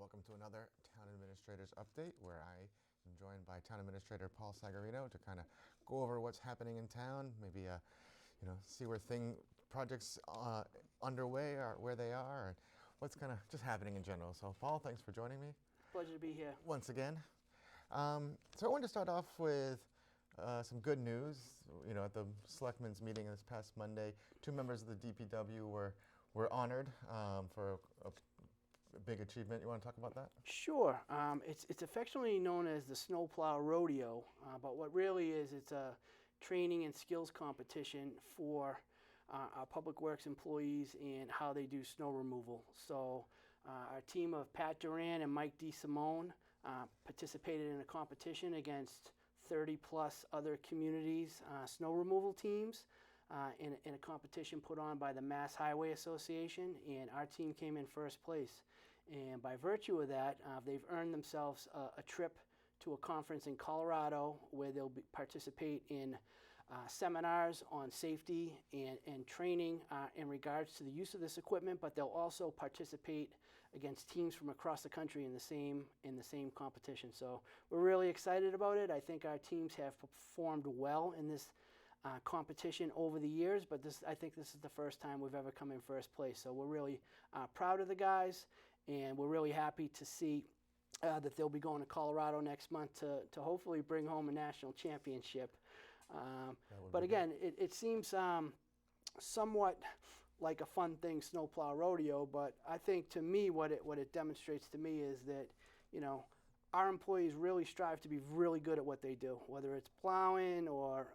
welcome to another Town Administrator's Update, where I am joined by Town Administrator Paul Sagarino to kind of go over what's happening in town, maybe see where projects underway or where they are, and what's kind of just happening in general. So Paul, thanks for joining me. Pleasure to be here. Once again. So I wanted to start off with some good news. At the Selectmen's meeting this past Monday, 2 members of the DPW were honored for a big achievement. You want to talk about that? Sure. It's affectionately known as the Snowplow Rodeo, but what really is, it's a training and skills competition for our public works employees and how they do snow removal. So our team of Pat Duran and Mike DeSimone participated in a competition against 30 plus other communities' snow removal teams. In a competition put on by the Mass Highway Association, and our team came in first place. And by virtue of that, they've earned themselves a trip to a conference in Colorado where they'll participate in seminars on safety and training in regards to the use of this equipment, but they'll also participate against teams from across the country in the same competition. So we're really excited about it. I think our teams have performed well in this competition over the years, but I think this is the first time we've ever come in first place. So we're really proud of the guys, and we're really happy to see that they'll be going to Colorado next month to hopefully bring home a national championship. But again, it seems somewhat like a fun thing, Snowplow Rodeo, but I think to me what it demonstrates to me is that, our employees really strive to be really good at what they do, whether it's plowing or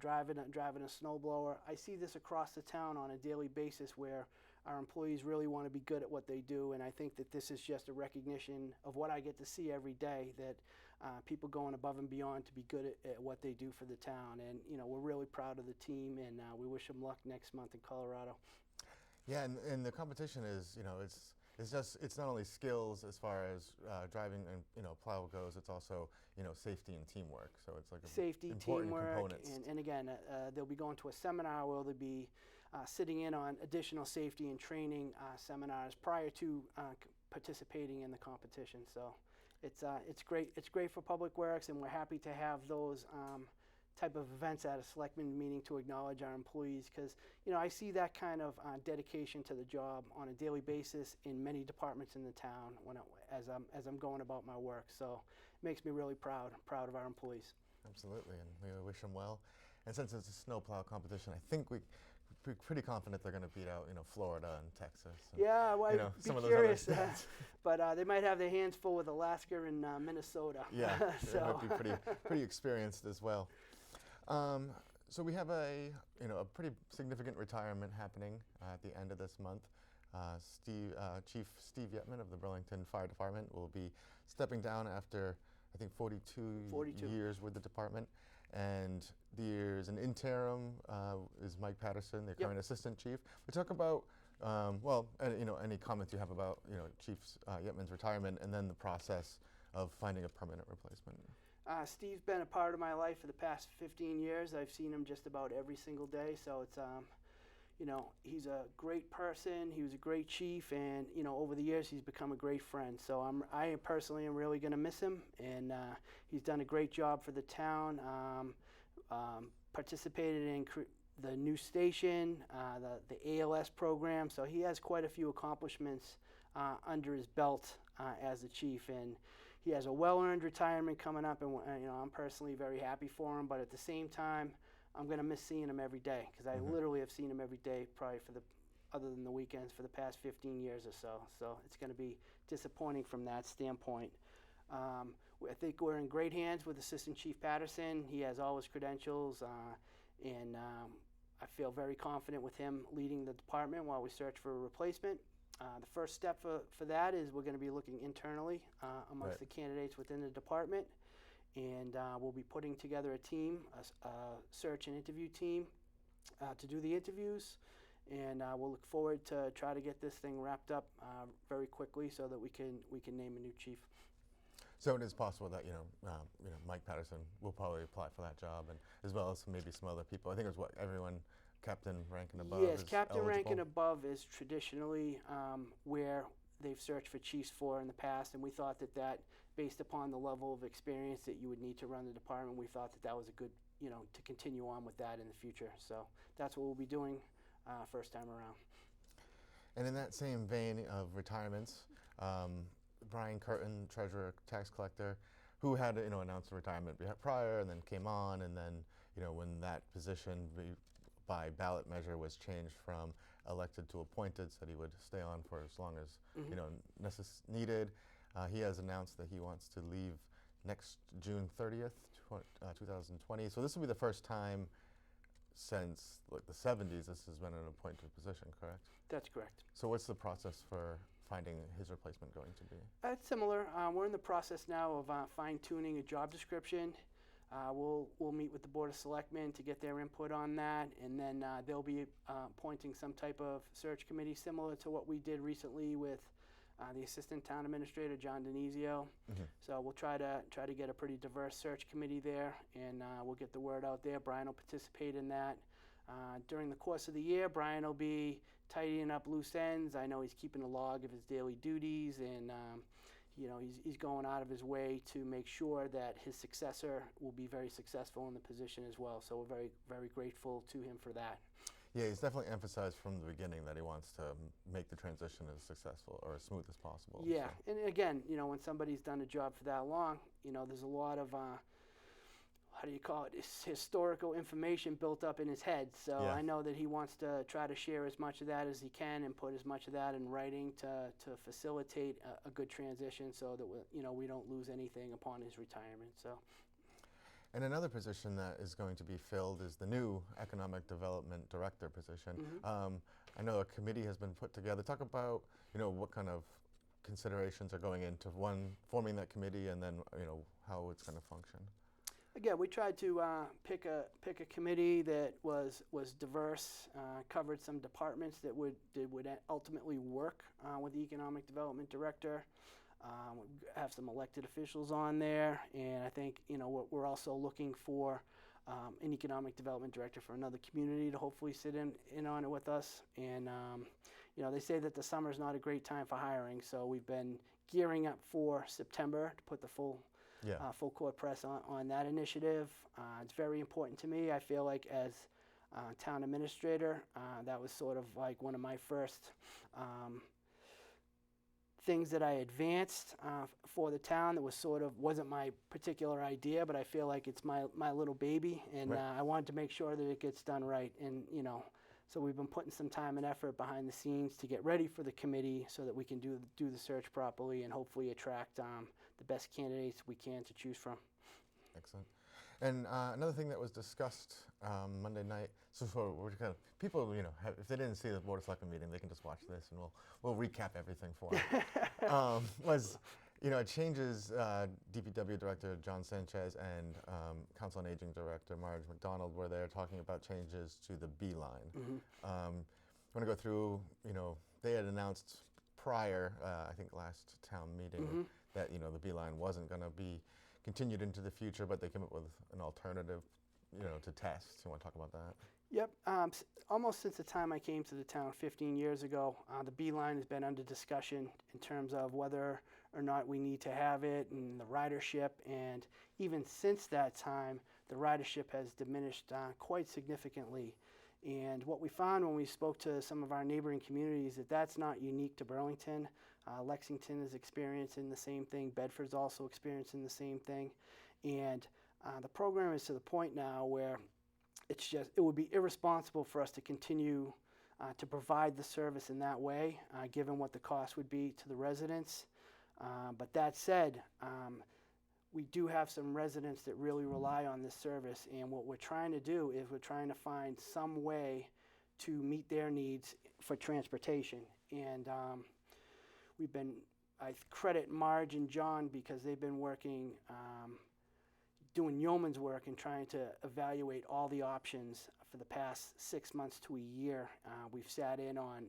driving a snowblower. I see this across the town on a daily basis where our employees really want to be good at what they do, and I think that this is just a recognition of what I get to see every day, that people going above and beyond to be good at what they do for the town. And we're really proud of the team, and we wish them luck next month in Colorado. Yeah, and the competition is, it's not only skills as far as driving and plow goes. It's also safety and teamwork. So it's like safety, important teamwork, components. And again, they'll be going to a seminar where they'll be sitting in on additional safety and training seminars prior to participating in the competition. So it's great. It's great for Public Works, and we're happy to have those type of events at a selectmen meeting to acknowledge our employees, because I see that kind of dedication to the job on a daily basis in many departments in the town as I'm going about my work. So it makes me really proud of our employees. Absolutely, and we wish them well. And since it's a snowplow competition, I think we're pretty confident they're going to beat out Florida and Texas. And, yeah, well, I'd some be of those curious, other states. but they might have their hands full with Alaska and Minnesota. Yeah, so. They might be pretty experienced as well. So we have a pretty significant retirement happening at the end of this month. Chief Steve Yetman of the Burlington Fire Department will be stepping down after, I think, 42 years with the department. And there's an interim, is Mike Patterson, the current assistant chief. We talk about, any comments you have about, Chief Yetman's retirement, and then the process of finding a permanent replacement. Steve's been a part of my life for the past 15 years. I've seen him just about every single day. So it's, he's a great person. He was a great chief, and over the years he's become a great friend. So I personally am really going to miss him, and he's done a great job for the town. Participated in the new station, the ALS program. So he has quite a few accomplishments under his belt as the chief, and he has a well-earned retirement coming up, and I'm personally very happy for him. But at the same time, I'm going to miss seeing him every day, because I literally have seen him every day, probably other than the weekends, for the past 15 years or so. So it's going to be disappointing from that standpoint. I think we're in great hands with Assistant Chief Patterson. He has all his credentials, and I feel very confident with him leading the department while we search for a replacement. The first step for that is we're going to be looking internally amongst the candidates within the department, and we'll be putting together a team, a search and interview team to do the interviews, and we'll look forward to try to get this thing wrapped up very quickly so that we can name a new chief. So it is possible that Mike Patterson will probably apply for that job, and as well as maybe some other people. I think it was everyone captain rank and above. Yes, is captain eligible. rank and above is traditionally where they've searched for chiefs for in the past, and we thought that based upon the level of experience that you would need to run the department, we thought that was a good, to continue on with that in the future. So that's what we'll be doing first time around. And in that same vein of retirements, Brian Curtin, treasurer, tax collector, who had announced a retirement prior and then came on, and then when that position by ballot measure was changed from elected to appointed, said he would stay on for as long as needed. He has announced that he wants to leave next June 30th, 2020. So this will be the first time since the 70s this has been an appointed position, correct? That's correct. So what's the process for finding his replacement going to be? It's similar. We're in the process now of fine-tuning a job description. We'll meet with the Board of Selectmen to get their input on that, and then they'll be appointing some type of search committee similar to what we did recently with the Assistant Town Administrator, John Denizio. So we'll try to get a pretty diverse search committee there, and we'll get the word out there. Brian will participate in that. During the course of the year, Brian will be tidying up loose ends. I know he's keeping a log of his daily duties, and he's going out of his way to make sure that his successor will be very successful in the position as well. So we're very, very grateful to him for that. Yeah, he's definitely emphasized from the beginning that he wants to make the transition as successful or as smooth as possible. Yeah, so. And again, when somebody's done a job for that long, there's a lot of how do you call it, historical information built up in his head. So Yeah. I know that he wants to try to share as much of that as he can and put as much of that in writing to facilitate a good transition, so that we don't lose anything upon his retirement. So. And another position that is going to be filled is the new Economic Development Director position. I know a committee has been put together. Talk about what kind of considerations are going into forming that committee, and then how it's going to function. Again, we tried to pick a committee that was diverse, covered some departments that would ultimately work with the Economic Development Director. Have some elected officials on there, and I think we're also looking for an Economic Development Director for another community to hopefully sit in on it with us. And they say that the summer is not a great time for hiring, so we've been gearing up for September to put the full court press on that initiative. It's very important to me. I feel like as town administrator, that was sort of like one of my first things that I advanced for the town. That wasn't my particular idea, but I feel like it's my little baby, and right. I wanted to make sure that it gets done right. And so we've been putting some time and effort behind the scenes to get ready for the committee, so that we can do the search properly and hopefully attract the best candidates we can to choose from. Excellent. And another thing that was discussed Monday night, so we're kind of, people, if they didn't see the Board of Selectmen meeting, they can just watch this, and we'll recap everything for them. Was, it changes DPW Director John Sanchez and Council on Aging Director Marge McDonald were there talking about changes to the Beeline. I want to go through, they had announced prior, I think last town meeting, that the Beeline wasn't going to be continued into the future, but they came up with an alternative, to test. You want to talk about that? Yep. Almost since the time I came to the town 15 years ago, the Beeline has been under discussion in terms of whether or not we need to have it, and the ridership. And even since that time, the ridership has diminished quite significantly. And what we found when we spoke to some of our neighboring communities, that's not unique to Burlington. Lexington is experiencing the same thing. Bedford's also experiencing the same thing. And the program is to the point now where it would be irresponsible for us to continue to provide the service in that way, given what the cost would be to the residents. But that said, we do have some residents that really rely on this service, and what we're trying to do is we're trying to find some way to meet their needs for transportation. And I credit Marge and John because they've been working, doing yeoman's work and trying to evaluate all the options for the past 6 months to a year. We've sat in on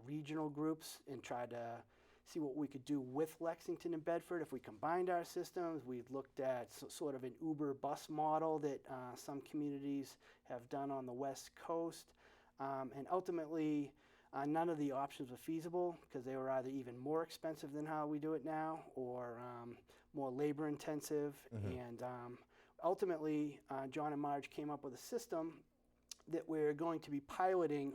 regional groups and tried to see what we could do with Lexington and Bedford if we combined our systems. We've looked at sort of an Uber bus model that some communities have done on the West Coast. And ultimately, None of the options were feasible because they were either even more expensive than how we do it now or more labor intensive. And ultimately, John and Marge came up with a system that we're going to be piloting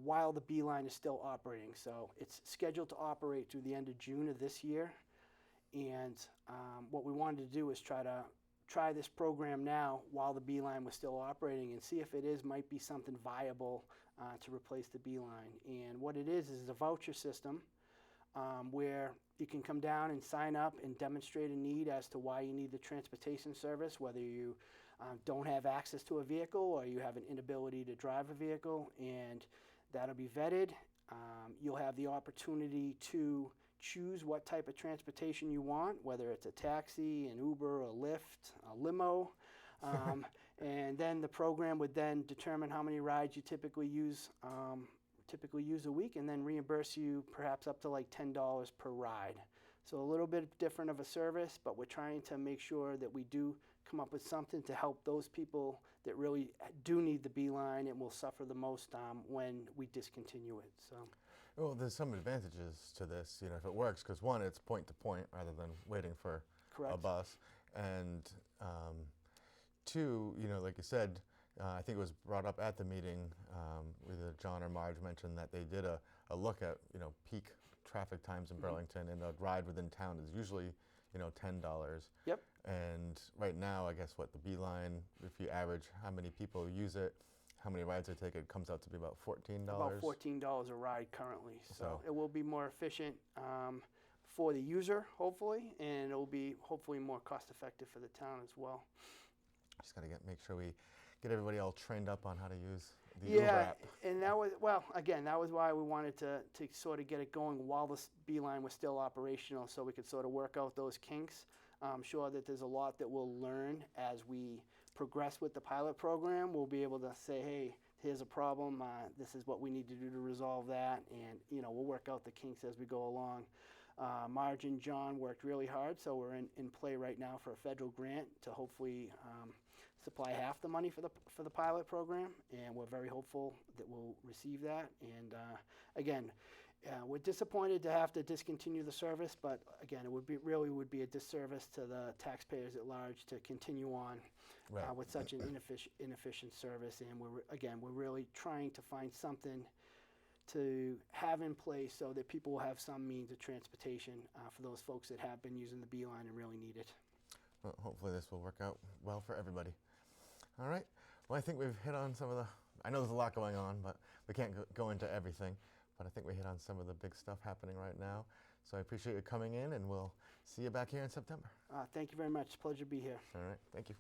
while the Beeline is still operating. So it's scheduled to operate through the end of June of this year. And what we wanted to do is try this program now while the Beeline was still operating and see if it might be something viable to replace the Beeline. And what it is a voucher system where you can come down and sign up and demonstrate a need as to why you need the transportation service, whether you don't have access to a vehicle or you have an inability to drive a vehicle, and that'll be vetted. You'll have the opportunity to choose what type of transportation you want, whether it's a taxi, an Uber, a Lyft, a limo. And then the program would then determine how many rides you typically use a week, and then reimburse you perhaps up to like $10 per ride. So a little bit different of a service, but we're trying to make sure that we do come up with something to help those people that really do need the Beeline and will suffer the most when we discontinue it. So. Well, there's some advantages to this, you know, if it works, because one, it's point to point rather than waiting for a bus, and two, you know, like you said, I think it was brought up at the meeting, either John or Marge mentioned that they did a look at, you know, peak traffic times in Burlington, and a ride within town is usually, you know, $10. Yep. And right now, I guess what the Beeline, if you average how many people use it, how many rides they take, it comes out to be about $14. About $14 a ride currently. So it will be more efficient for the user, hopefully, and it will be hopefully more cost effective for the town as well. Just got to make sure we get everybody all trained up on how to use the Uber app. And that was, well, again, that was why we wanted to sort of get it going while the Beeline was still operational, so we could sort of work out those kinks. I'm sure that there's a lot that we'll learn as we progress with the pilot program. We'll be able to say, hey, here's a problem, this is what we need to do to resolve that, and you know, we'll work out the kinks as we go along. Marge and John worked really hard, so we're in play right now for a federal grant to hopefully supply half the money for the pilot program, and we're very hopeful that we'll receive that. And again, we're disappointed to have to discontinue the service, but again, it would be a disservice to the taxpayers at large to continue on with such an inefficient service. And we're really trying to find something to have in place so that people will have some means of transportation for those folks that have been using the Beeline and really need it. Well, hopefully this will work out well for everybody. All right. Well, I think we've hit on some of the, I know there's a lot going on, but we can't go into everything. But I think we hit on some of the big stuff happening right now. So I appreciate you coming in, and we'll see you back here in September. Thank you very much. Pleasure to be here. All right. Thank you.